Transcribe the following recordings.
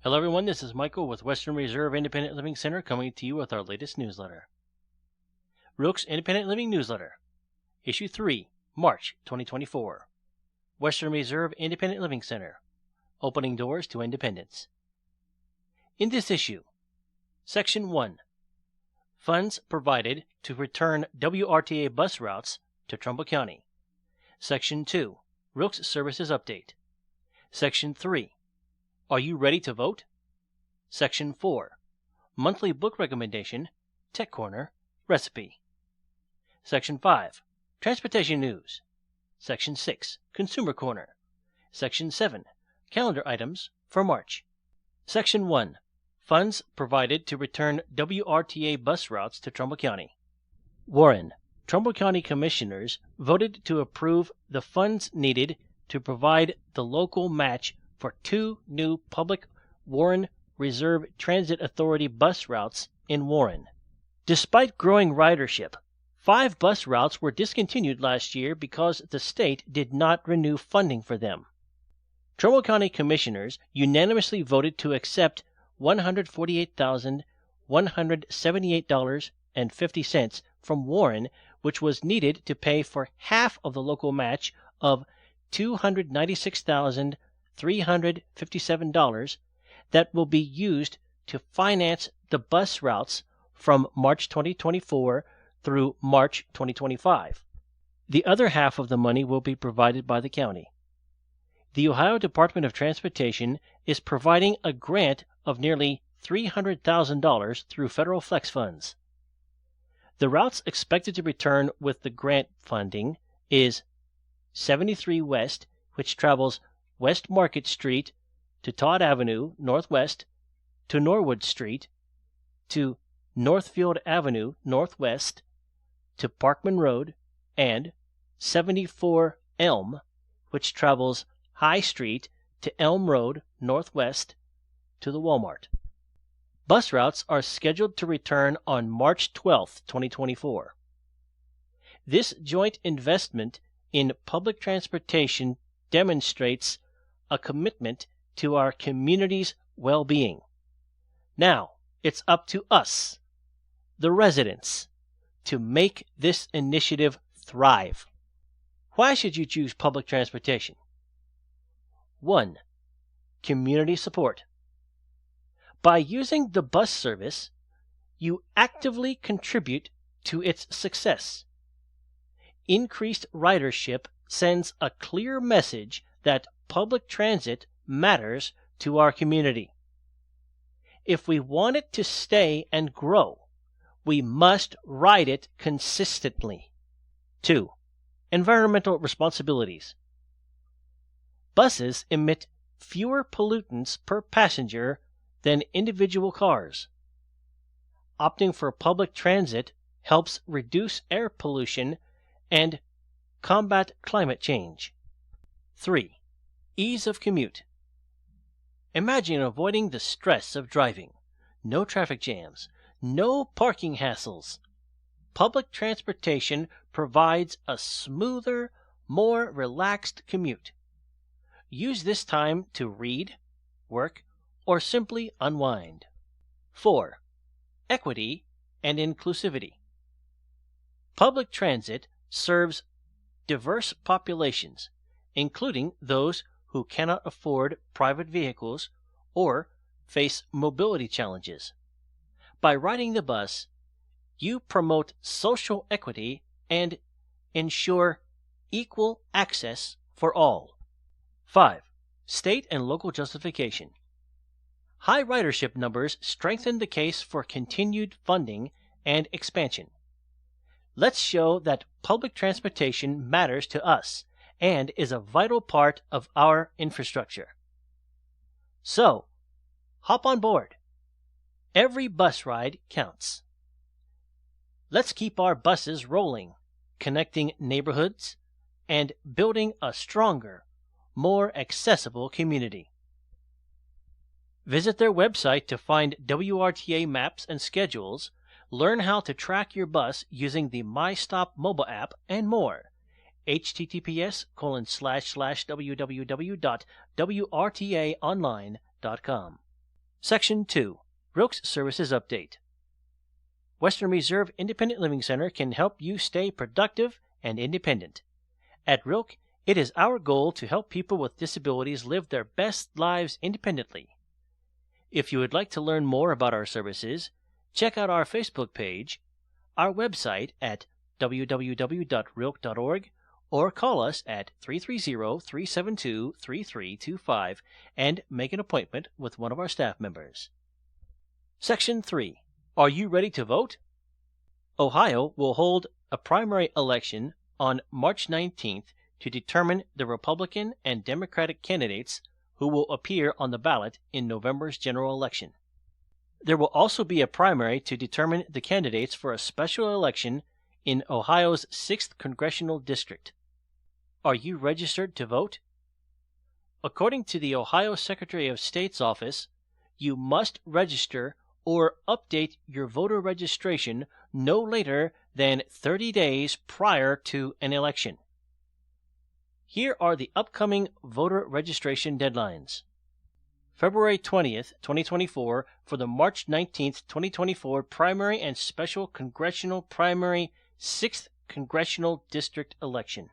Hello, everyone. This is Michael with Western Reserve Independent Living Center coming to you with our latest newsletter. Wrilc's Independent Living Newsletter, Issue 3, March 2024. Western Reserve Independent Living Center, Opening Doors to Independence. In this issue, Section 1, Funds Provided to Return WRTA Bus Routes to Trumbull County. Section 2, Wrilc's Services Update. Section 3, Are you ready to vote? Section 4, Monthly Book Recommendation, Tech Corner, Recipe. Section 5, Transportation News. Section 6, Consumer Corner. Section 7, Calendar Items for March. Section 1, Funds Provided to Return WRTA Bus Routes to Trumbull County. Warren, Trumbull County Commissioners voted to approve the funds needed to provide the local match for 2 new public Warren Reserve Transit Authority bus routes in Warren. Despite growing ridership, 5 bus routes were discontinued last year because the state did not renew funding for them. Trumbull County Commissioners unanimously voted to accept $148,178.50 from Warren, which was needed to pay for half of the local match of $296,357 that will be used to finance the bus routes from March 2024 through March 2025. The other half of the money will be provided by the county. The Ohio Department of Transportation is providing a grant of nearly $300,000 through federal flex funds. The routes expected to return with the grant funding is 73 West, which travels West Market Street to Todd Avenue Northwest to Norwood Street to Northfield Avenue Northwest to Parkman Road, and 74 Elm, which travels High Street to Elm Road Northwest to the Walmart. Bus routes are scheduled to return on March 12, 2024. This joint investment in public transportation demonstrates a commitment to our community's well-being. Now, it's up to us, the residents, to make this initiative thrive. Why should you choose public transportation? 1. Community support. By using the bus service, you actively contribute to its success. Increased ridership sends a clear message that public transit matters to our community. If we want it to stay and grow, we must ride it consistently. 2. Environmental responsibilities. Buses emit fewer pollutants per passenger than individual cars. Opting for public transit helps reduce air pollution and combat climate change. 3. Ease of commute. Imagine avoiding the stress of driving. No traffic jams, no parking hassles. Public transportation provides a smoother, more relaxed commute. Use this time to read, work, or simply unwind. 4. Equity and inclusivity. Public transit serves diverse populations, including those who cannot afford private vehicles or face mobility challenges. By riding the bus, you promote social equity and ensure equal access for all. 5. State and local justification. High ridership numbers strengthen the case for continued funding and expansion. Let's show that public transportation matters to us and is a vital part of our infrastructure. So, hop on board. Every bus ride counts. Let's keep our buses rolling, connecting neighborhoods, and building a stronger, more accessible community. Visit their website to find WRTA maps and schedules, learn how to track your bus using the MyStop mobile app, and more. https://www.wrtaonline.com. Section 2. Wrilc's Services Update. Western Reserve Independent Living Center can help you stay productive and independent. At Wrilc, it is our goal to help people with disabilities live their best lives independently. If you would like to learn more about our services, check out our Facebook page, our website at www.wrilc.org, or call us at 330-372-3325 and make an appointment with one of our staff members. Section 3. Are you ready to vote? Ohio will hold a primary election on March 19th to determine the Republican and Democratic candidates who will appear on the ballot in November's general election. There will also be a primary to determine the candidates for a special election in Ohio's 6th Congressional District. Are you registered to vote? According to the Ohio Secretary of State's office, you must register or update your voter registration no later than 30 days prior to an election. Here are the upcoming voter registration deadlines. February 20th, 2024 for the March 19th, 2024 primary and special congressional primary 6th Congressional District election.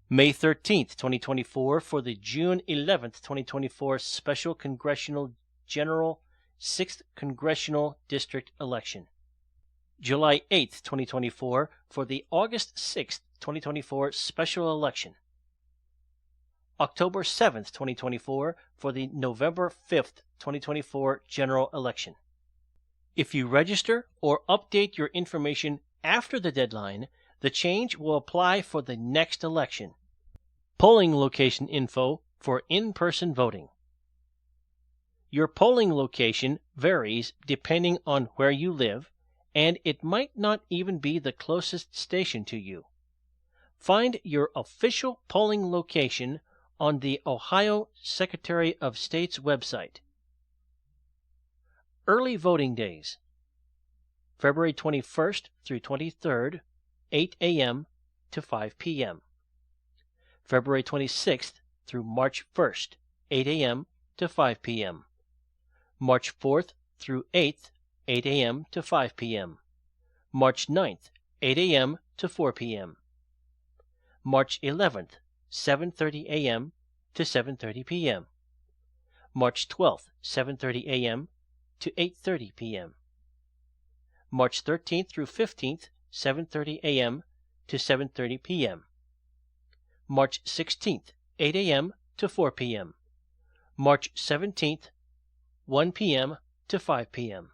May 13th, 2024 for the June 11th, 2024 special congressional general 6th Congressional District election. July 8th, 2024 for the August 6th, 2024 special election. October 7th, 2024 for the November 5th, 2024 general election. If you register or update your information after the deadline, the change will apply for the next election. Polling location info for in-person voting. Your polling location varies depending on where you live, and it might not even be the closest station to you. Find your official polling location on the Ohio Secretary of State's website. Early voting days. February 21st through 23rd, 8 a.m. to 5 p.m. February 26th through March 1st, 8 a.m. to 5 p.m. March 4th through 8th, 8 a.m. to 5 p.m. March 9th, 8 a.m. to 4 p.m. March 11th, 7:30 a.m. to 7:30 p.m. March 12th, 7:30 a.m. to 8:30 p.m. March 13th through 15th, 7:30 a.m. to 7:30 p.m. March 16th, 8 a.m. to 4 p.m. March 17th, 1 p.m. to 5 p.m.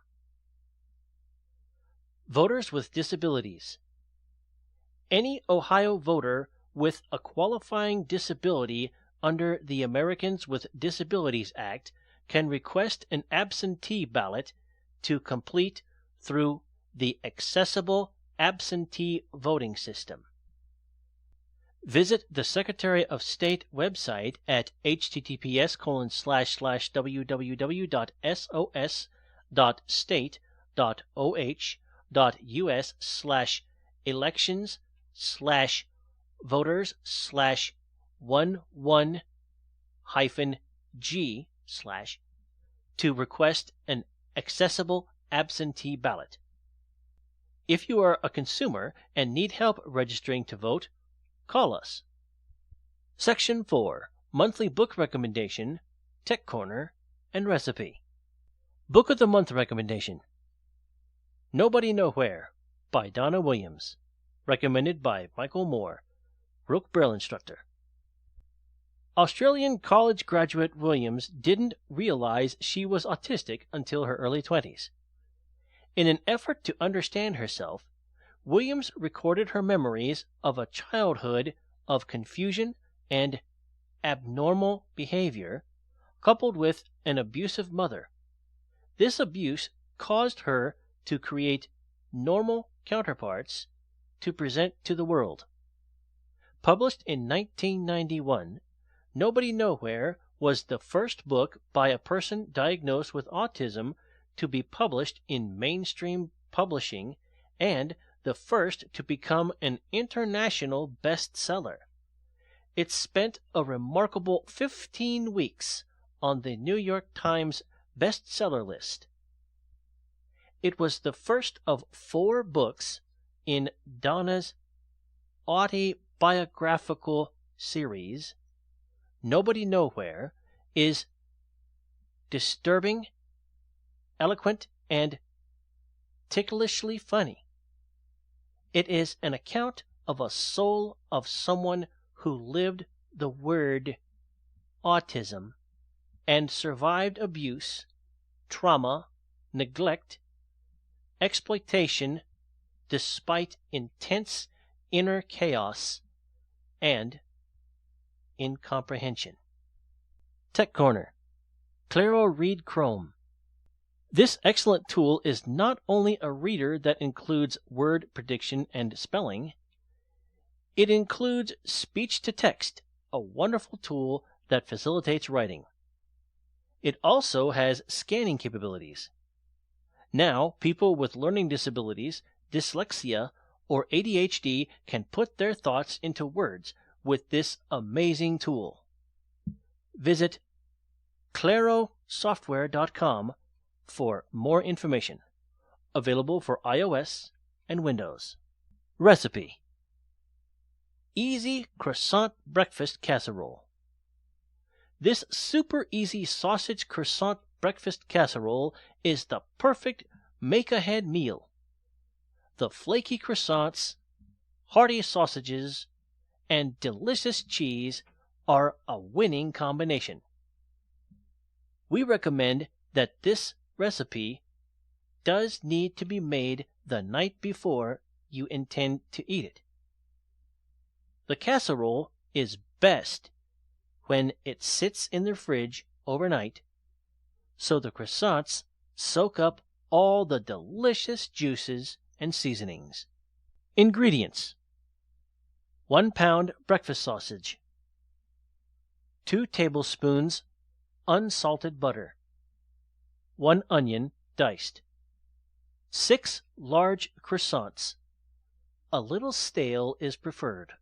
Voters with disabilities. Any Ohio voter with a qualifying disability under the Americans with Disabilities Act can request an absentee ballot to complete through the accessible absentee voting system. Visit the Secretary of State website at https://www.sos.ohio.us/elections/voters/11-G/ to request an accessible absentee ballot. If you are a consumer and need help registering to vote, call us. Section 4. Monthly Book Recommendation, Tech Corner, and Recipe. Book of the Month Recommendation. Nobody Nowhere by Donna Williams. Recommended by Michael Moore, Wrilc Braille instructor. Australian college graduate Williams didn't realize she was autistic until her early 20s. In an effort to understand herself, Williams recorded her memories of a childhood of confusion and abnormal behavior, coupled with an abusive mother. This abuse caused her to create normal counterparts to present to the world. Published in 1991, Nobody Nowhere was the first book by a person diagnosed with autism to be published in mainstream publishing and the first to become an international bestseller. It spent a remarkable 15 weeks on the New York Times bestseller list. It was the first of 4 books in Donna's autobiographical series. Nobody Nowhere is disturbing, eloquent, and ticklishly funny. It is an account of a soul of someone who lived the word autism and survived abuse, trauma, neglect, exploitation, despite intense inner chaos and incomprehension. Tech Corner. Claro Read Chrome. This excellent tool is not only a reader that includes word prediction and spelling, it includes speech-to-text, a wonderful tool that facilitates writing. It also has scanning capabilities. Now, people with learning disabilities, dyslexia, or ADHD can put their thoughts into words with this amazing tool. Visit clarosoftware.com for more information. Available for iOS and Windows. Recipe: Easy Croissant Breakfast Casserole. This super easy sausage croissant breakfast casserole is the perfect make-ahead meal. The flaky croissants, hearty sausages, and delicious cheese are a winning combination. We recommend that this recipe does need to be made the night before you intend to eat it. The casserole is best when it sits in the fridge overnight, so the croissants soak up all the delicious juices and seasonings. Ingredients: 1 pound breakfast sausage, 2 tablespoons unsalted butter, 1 onion diced, 6 large croissants. A little stale is preferred.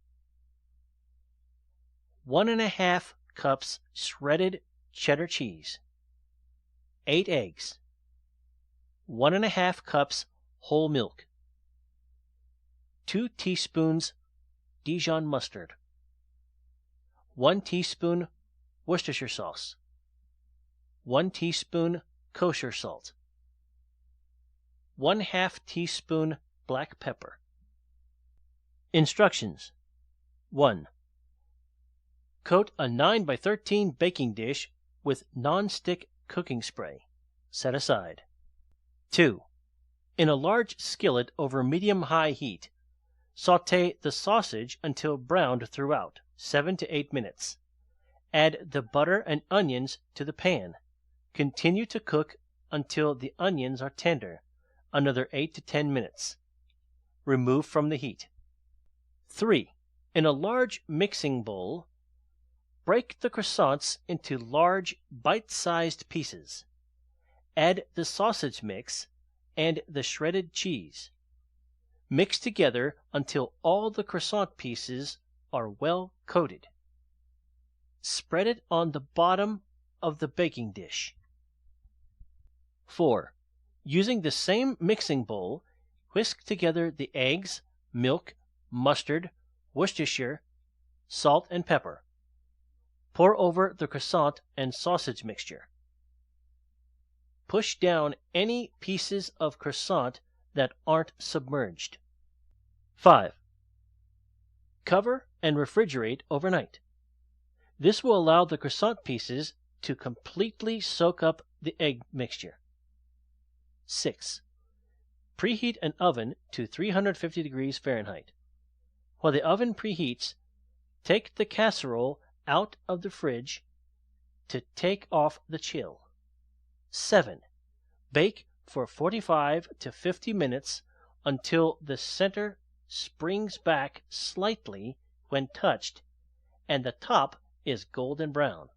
1½ cups shredded cheddar cheese, 8 eggs, 1½ cups whole milk, 2 teaspoons Dijon mustard, 1 teaspoon Worcestershire sauce, 1 teaspoon kosher salt, 1/2 teaspoon black pepper. Instructions: 1. Coat a 9 by 13 baking dish with non-stick cooking spray. Set aside. 2. In a large skillet over medium-high heat, sauté the sausage until browned throughout, 7 to 8 minutes. Add the butter and onions to the pan. Continue to cook until the onions are tender, another 8 to 10 minutes. Remove from the heat. 3. In a large mixing bowl, break the croissants into large bite-sized pieces. Add the sausage mix and the shredded cheese. Mix together until all the croissant pieces are well coated. Spread it on the bottom of the baking dish. 4. Using the same mixing bowl, whisk together the eggs, milk, mustard, Worcestershire, salt, and pepper. Pour over the croissant and sausage mixture. Push down any pieces of croissant that aren't submerged. 5. Cover and refrigerate overnight. This will allow the croissant pieces to completely soak up the egg mixture. 6. Preheat an oven to 350 degrees Fahrenheit. While the oven preheats, take the casserole out of the fridge to take off the chill. 7. Bake for 45 to 50 minutes until the center springs back slightly when touched and the top is golden brown.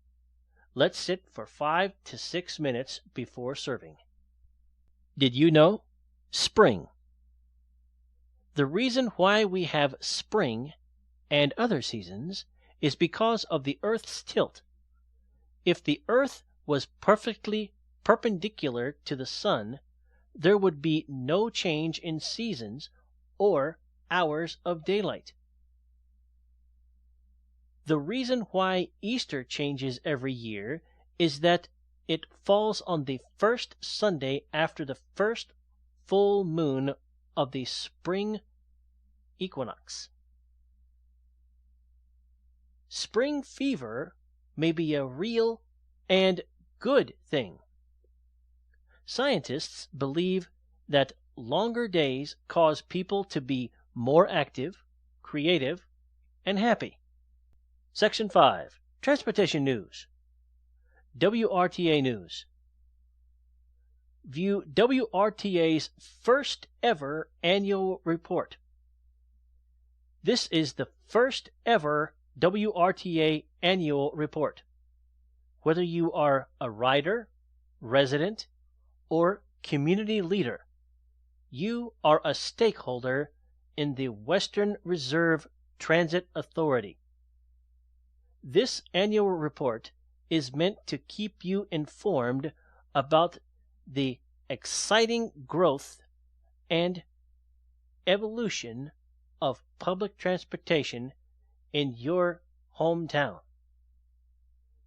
Let sit for 5 to 6 minutes before serving. Did you know? Spring. The reason why we have spring and other seasons is because of the Earth's tilt. If the Earth was perfectly perpendicular to the sun, there would be no change in seasons or hours of daylight. The reason why Easter changes every year is that it falls on the first Sunday after the first full moon of the spring equinox. Spring fever may be a real and good thing. Scientists believe that longer days cause people to be more active, creative, and happy. Section 5. Transportation News. WRTA News. View WRTA's first ever annual report. This is the first ever WRTA annual report. Whether you are a rider, resident, or community leader, you are a stakeholder in the Western Reserve Transit Authority. This annual report is meant to keep you informed about the exciting growth and evolution of public transportation in your hometown.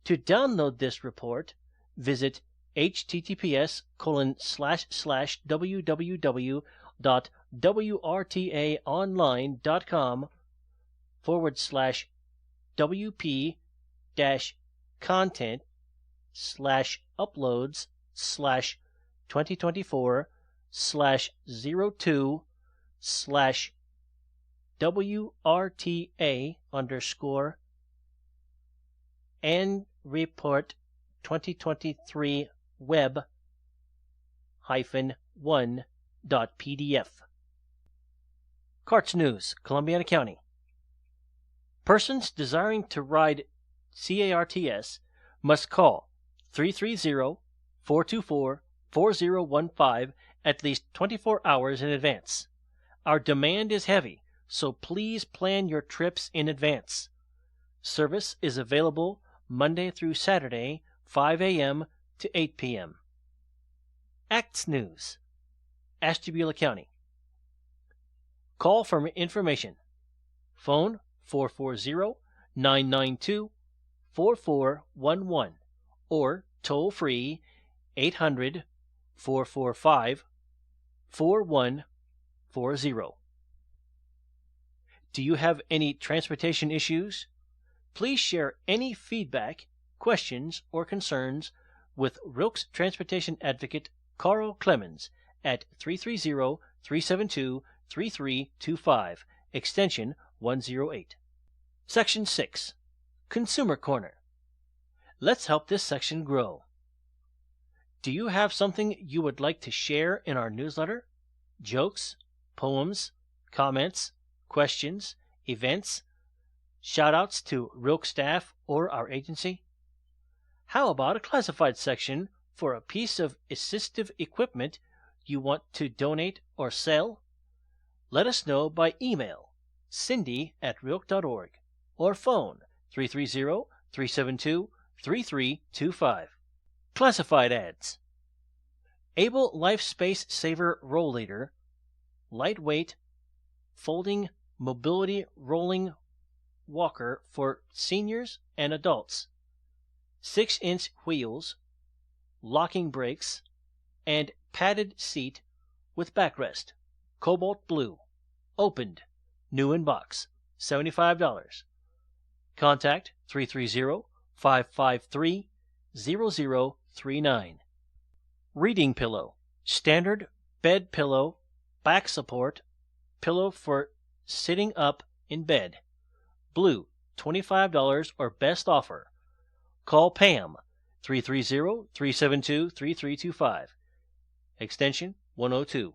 To download this report, visit https://www.wrta.online.com/WP-content/uploads/2024/02/WRTA_web-1.pdf. Carts News, Columbiana County. Persons desiring to ride CARTS must call 330-424-4015 at least 24 hours in advance. Our demand is heavy, so please plan your trips in advance. Service is available Monday through Saturday, 5 a.m. to 8 p.m. Acts News, Ashtabula County. Call for information. Phone 440-992-4411 or toll free 800-445-4140. Do you have any transportation issues? Please share any feedback, questions, or concerns with Wrilc's Transportation Advocate Carl Clemens at 330-372-3325, extension 108. Section 6. Consumer Corner. Let's help this section grow. Do you have something you would like to share in our newsletter? Jokes, poems, comments, questions, events, shoutouts to Wrilc staff or our agency? How about a classified section for a piece of assistive equipment you want to donate or sell? Let us know by email, cindy@wrilc.org, or phone 330-372-3325. Classified ads. Able Life Space Saver Roll Leader, lightweight, folding mobility rolling walker for seniors and adults, 6-inch wheels, locking brakes, and padded seat with backrest. Cobalt blue. Opened. New in box. $75. Contact 330-553-0039. Reading pillow. Standard bed pillow, back support, pillow for sitting up in bed. Blue, $25 or best offer. Call Pam, 330-372-3325. Extension 102.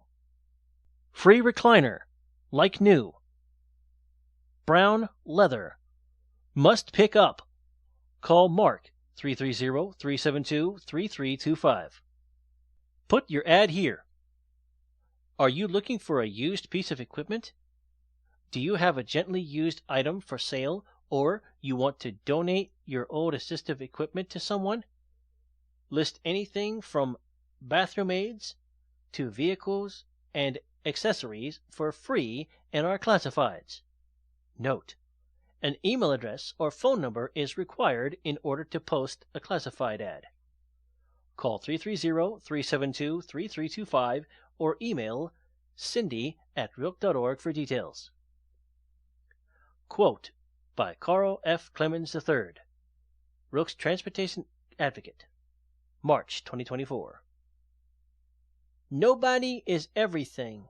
Free recliner, like new. Brown leather. Must pick up. Call Mark, 330-372-3325. Put your ad here. Are you looking for a used piece of equipment? Do you have a gently used item for sale, or you want to donate your old assistive equipment to someone? list anything from bathroom aids to vehicles and accessories for free in our classifieds. Note: an email address or phone number is required in order to post a classified ad. Call 330-372-3325 or email cindy@wrilc.org for details. Quote by Carl F. Clemens III, Wrilc's Transportation Advocate, March 2024. Nobody is everything,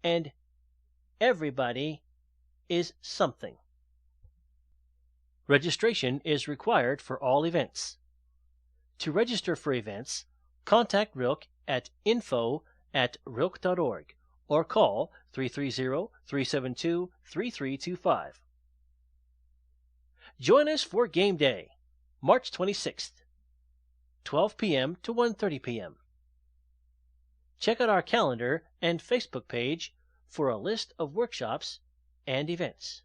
and everybody is something. Registration is required for all events. To register for events, contact Wrilc at info@wrilc.org or call 330-372-3325. Join us for Game Day, March 26th, 12 p.m. to 1:30 p.m. Check out our calendar and Facebook page for a list of workshops and events.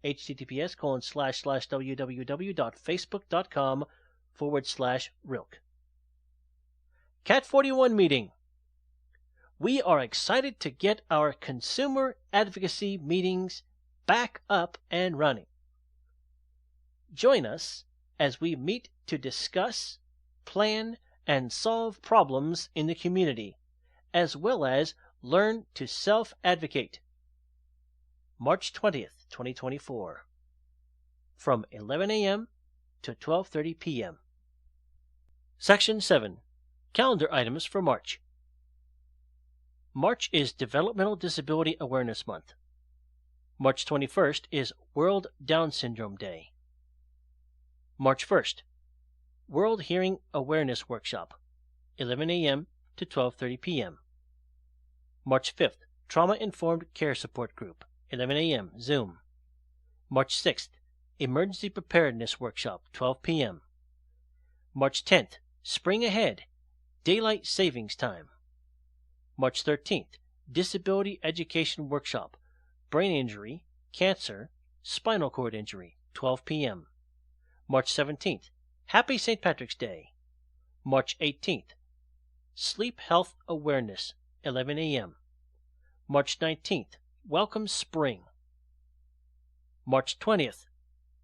https://www.facebook.com/Wrilc. Cat 41 meeting. We are excited to get our consumer advocacy meetings back up and running. Join us as we meet to discuss, plan, and solve problems in the community, as well as learn to self-advocate. March 20th, 2024, from 11 a.m. to 12:30 p.m. Section 7. Calendar items for March. March is Developmental Disability Awareness Month. March 21st is World Down Syndrome Day. March 1st, World Hearing Awareness Workshop, 11 a.m. to 12:30 p.m. March 5th, Trauma-Informed Care Support Group, 11 a.m., Zoom. March 6th, Emergency Preparedness Workshop, 12 p.m. March 10th, Spring Ahead, Daylight Savings Time. March 13th, Disability Education Workshop, Brain Injury, Cancer, Spinal Cord Injury, 12 p.m. March 17th, Happy St. Patrick's Day. March 18th, Sleep Health Awareness, 11 a.m. March 19th, Welcome Spring. March 20th,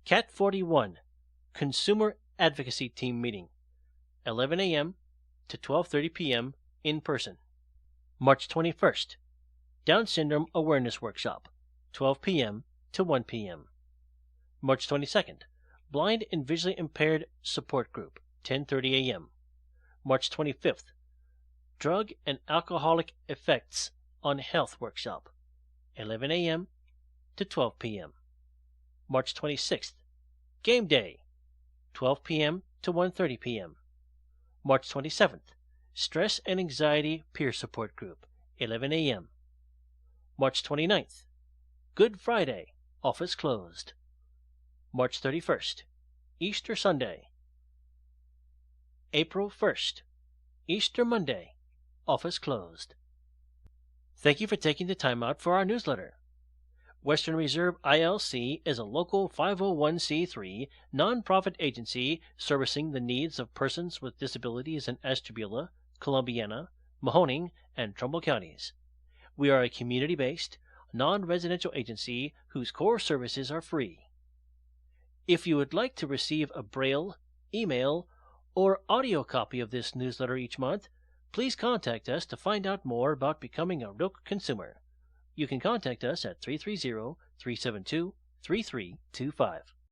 Cat 41, Consumer Advocacy Team Meeting, 11 a.m. to 12:30 p.m. in person. March 21st, Down Syndrome Awareness Workshop, 12 p.m. to 1 p.m. March 22nd, Blind and Visually Impaired Support Group, 10:30 a.m. March 25th, Drug and Alcoholic Effects on Health Workshop, 11 a.m. to 12 p.m. March 26th, Game Day, 12 p.m. to 1:30 p.m. March 27th, Stress and Anxiety Peer Support Group, 11 a.m. March 29th, Good Friday, Office Closed. March 31st, Easter Sunday. April 1st, Easter Monday, Office Closed. Thank you for taking the time out for our newsletter. Western Reserve ILC is a local 501c3 nonprofit agency servicing the needs of persons with disabilities in Ashtabula, Columbiana, Mahoning, and Trumbull counties. We are a community-based, non-residential agency whose core services are free. If you would like to receive a Braille, email, or audio copy of this newsletter each month, please contact us to find out more about becoming a Wrilc consumer. You can contact us at 330-372-3325.